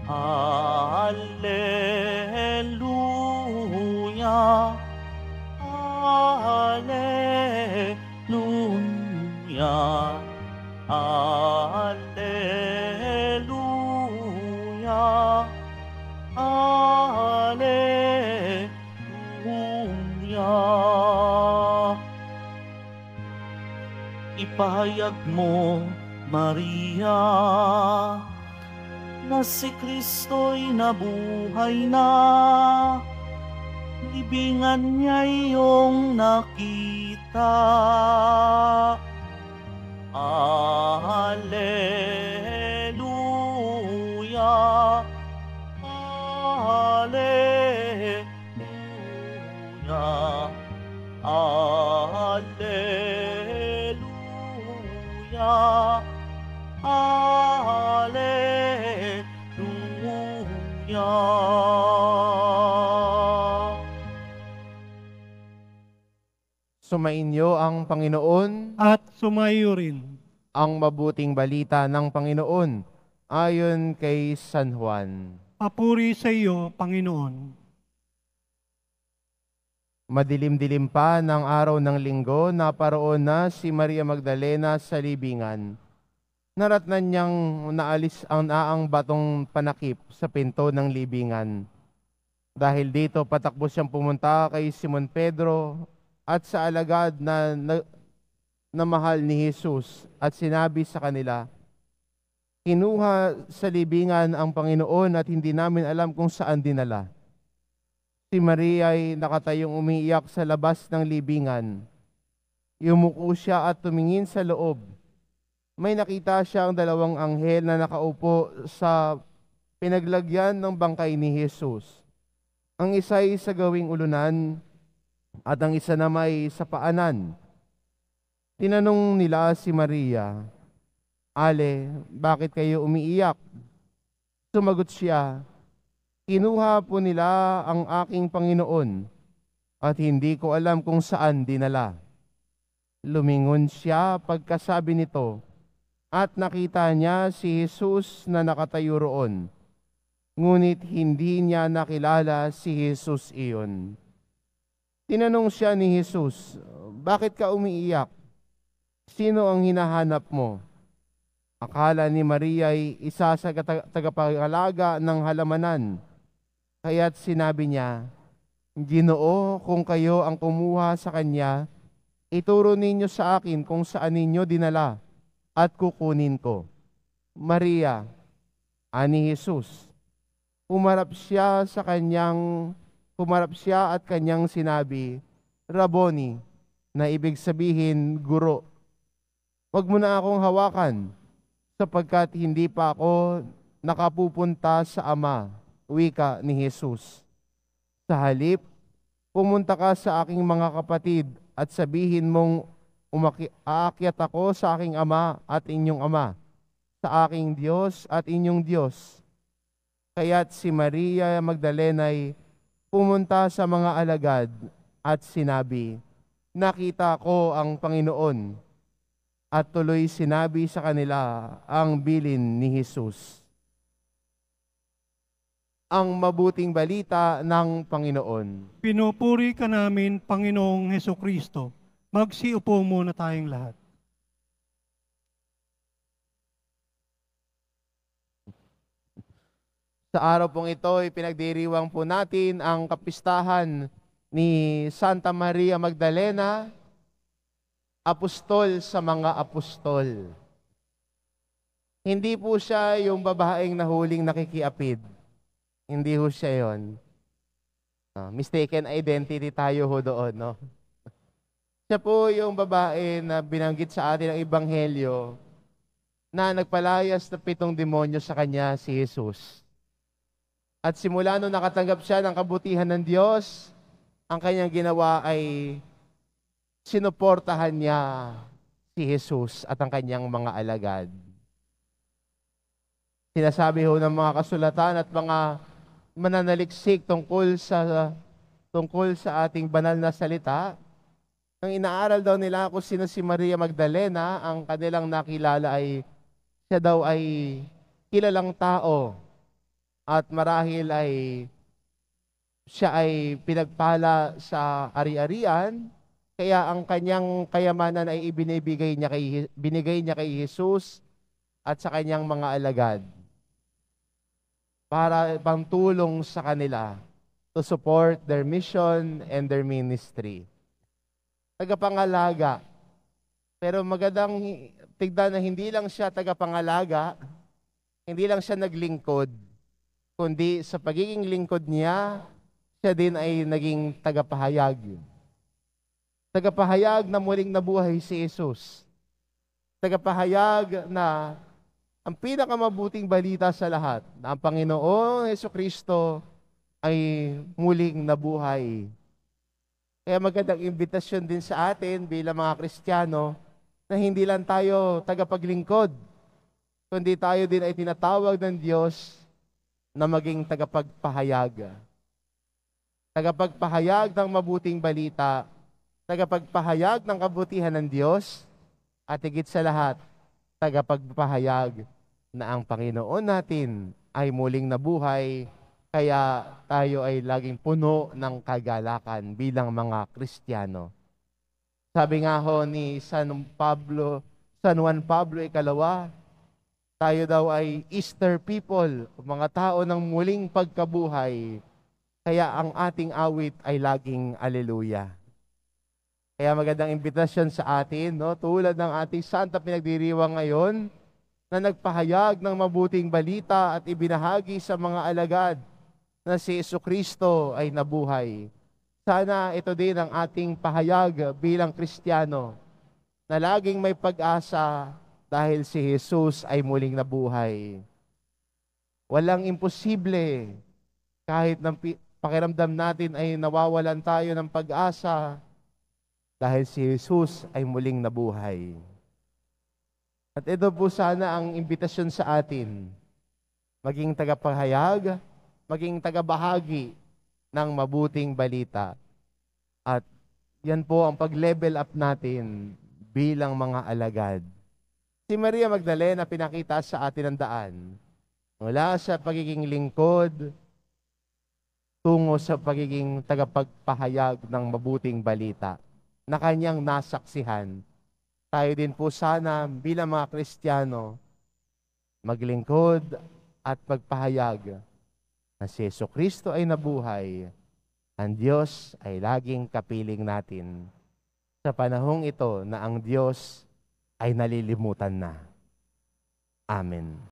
Alleluia, Alleluia, Alleluia, Alleluia. Ipahayag mo, Maria, na si Kristo'y nabuhay na. Libingan niya iyong nakita. Alleluia, Alleluia, Alleluia, Alleluia. Sumainyo ang Panginoon. At sumayo rin. Ang mabuting balita ng Panginoon ayon kay San Juan. Papuri sa iyo, Panginoon. Madilim-dilim pa ng araw ng linggo, naparoon na si Maria Magdalena sa libingan. Naratnan niyang naalis ang naang batong panakip sa pinto ng libingan. Dahil dito, patakbo siyang pumunta kay Simon Pedro at sa alagad na mahal ni Jesus at sinabi sa kanila, "Kinuha sa libingan ang Panginoon at hindi namin alam kung saan dinala." Si Maria ay nakatayong umiiyak sa labas ng libingan. Yumuko siya at tumingin sa loob. May nakita siyang dalawang anghel na nakaupo sa pinaglagyan ng bangkay ni Jesus. Ang isa ay sa gawing ulunan at ang isa na may sa paanan. Tinanong nila si Maria, "Ale, bakit kayo umiiyak?" Sumagot siya, "Kinuha po nila ang aking Panginoon at hindi ko alam kung saan dinala." Lumingon siya pagkasabi nito at nakita niya si Jesus na nakatayo roon. Ngunit hindi niya nakilala si Jesus iyon. Tinanong siya ni Jesus, "Bakit ka umiiyak? Sino ang hinahanap mo?" Akala ni Maria ay isa sa tagapag-alaga ng halamanan. Kaya't sinabi niya, "Ginoo, kung kayo ang kumuha sa kanya, ituro ninyo sa akin kung saan ninyo dinala at kukunin ko." "Maria," ani Jesus. Humarap siya at kanyang sinabi, "Rabboni," na ibig sabihin, guro. "Wag mo na akong hawakan, sapagkat hindi pa ako nakapupunta sa Ama," wika ni Jesus. "Sa halip, pumunta ka sa aking mga kapatid at sabihin mong aakyat ako sa aking Ama at inyong Ama, sa aking Diyos at inyong Diyos." Kaya't si Maria Magdalena ay pumunta sa mga alagad at sinabi, "Nakita ko ang Panginoon." At tuloy sinabi sa kanila ang bilin ni Jesus. Ang mabuting balita ng Panginoon. Pinupuri ka namin, Panginoong Hesukristo. Magsiupo muna tayong lahat. Sa araw pong ito, pinagdiriwang po natin ang kapistahan ni Santa Maria Magdalena, apostol sa mga apostol. Hindi po siya yung babaeng nahuling nakikiapid. Hindi ho siya yun. Mistaken identity tayo ho doon, no? Siya po yung babae na binanggit sa atin ng Ebanghelyo na nagpalayas na 7 demonyo sa kanya si Jesus. At simula nung nakatanggap siya ng kabutihan ng Diyos, ang kanyang ginawa ay sinuportahan niya si Jesus at ang kanyang mga alagad. Sinasabi ho ng mga kasulatan at mga mananaliksik tungkol sa ating banal na salita. Ang inaaral daw nila kung sino si Maria Magdalena, ang kanilang nakilala ay siya daw ay kilalang tao at marahil ay siya ay pinagpala sa ari-arian, kaya ang kanyang kayamanan ay binigay niya kay Jesus at sa kanyang mga alagad para pangtulong sa kanila to support their mission and their ministry. Tagapangalaga. Pero magandang tignan na hindi lang siya tagapangalaga, hindi lang siya naglingkod, kundi sa pagiging lingkod niya, siya din ay naging tagapahayag. Tagapahayag na muling nabuhay si Jesus. Tagapahayag na ang pinakamabuting balita sa lahat, na ang Panginoong Hesukristo ay muling nabuhay. Kaya magandang imbitasyon din sa atin bilang mga Kristiyano na hindi lang tayo tagapaglingkod, kundi tayo din ay tinatawag ng Diyos na maging tagapagpahayag. Tagapagpahayag ng mabuting balita, tagapagpahayag ng kabutihan ng Diyos, at higit sa lahat, tagapagpahayag na ang Panginoon natin ay muling nabuhay, kaya tayo ay laging puno ng kagalakan bilang mga Kristiyano. Sabi nga ho ni San Juan Pablo Ikalawa, tayo daw ay Easter people, mga tao ng muling pagkabuhay, kaya ang ating awit ay laging Alleluia. Kaya magandang imbitasyon sa atin, no? Tulad ng ating Santa Pinagdiriwang ngayon, na nagpahayag ng mabuting balita at ibinahagi sa mga alagad na si Jesucristo ay nabuhay. Sana ito din ang ating pahayag bilang Kristiyano, na laging may pag-asa dahil si Jesus ay muling nabuhay. Walang imposible, kahit ng pakiramdam natin ay nawawalan tayo ng pag-asa, dahil si Jesus ay muling nabuhay. At ito po sana ang imbitasyon sa atin, maging tagapahayag, maging tagabahagi ng mabuting balita. At yan po ang pag-level up natin bilang mga alagad. Si Maria Magdalena pinakita sa atin ang daan mula sa pagiging lingkod tungo sa pagiging tagapagpahayag ng mabuting balita na kanyang nasaksihan. Tayo din po sana bilang mga Kristiyano maglingkod at magpahayag na si Jesucristo ay nabuhay, ang Diyos ay laging kapiling natin sa panahong ito na ang Diyos ay nalilimutan na. Amen.